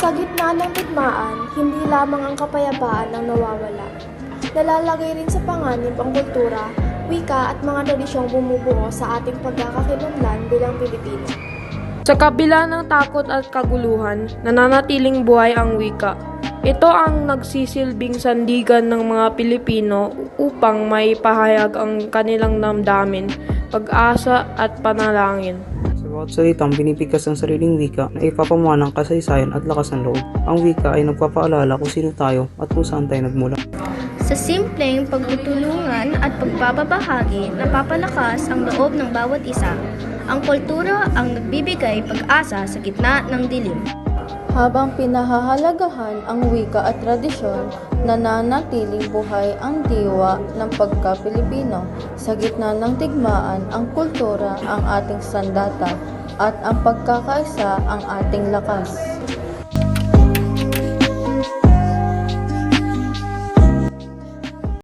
Sa gitna ng digmaan, hindi lamang ang kapayapaan ang nawawala. Nalalagay rin sa panganib ang kultura, wika at mga tradisyong bumubuo sa ating pagkakakilanlan bilang Pilipino. Sa kabila ng takot at kaguluhan, nananatiling buhay ang wika. Ito ang nagsisilbing sandigan ng mga Pilipino upang may pahayag ang kanilang damdamin, pag-asa at panalangin. Sa bawat salitang binibigkas ng sariling wika na ipapamana ng kasaysayan at lakas ng loob. Ang wika ay nagpapaalala kung sino tayo at kung saan tayo nagmula. Sa simpleng pagtutulungan at pagpapabahagi, napapalakas ang loob ng bawat isa. Ang kultura ang nagbibigay pag-asa sa gitna ng dilim. Habang pinahahalagahan ang wika at tradisyon, nananatiling buhay ang diwa ng pagka-Pilipino. Sa gitna ng digmaan, ang kultura ang ating sandata at ang pagkakaisa ang ating lakas.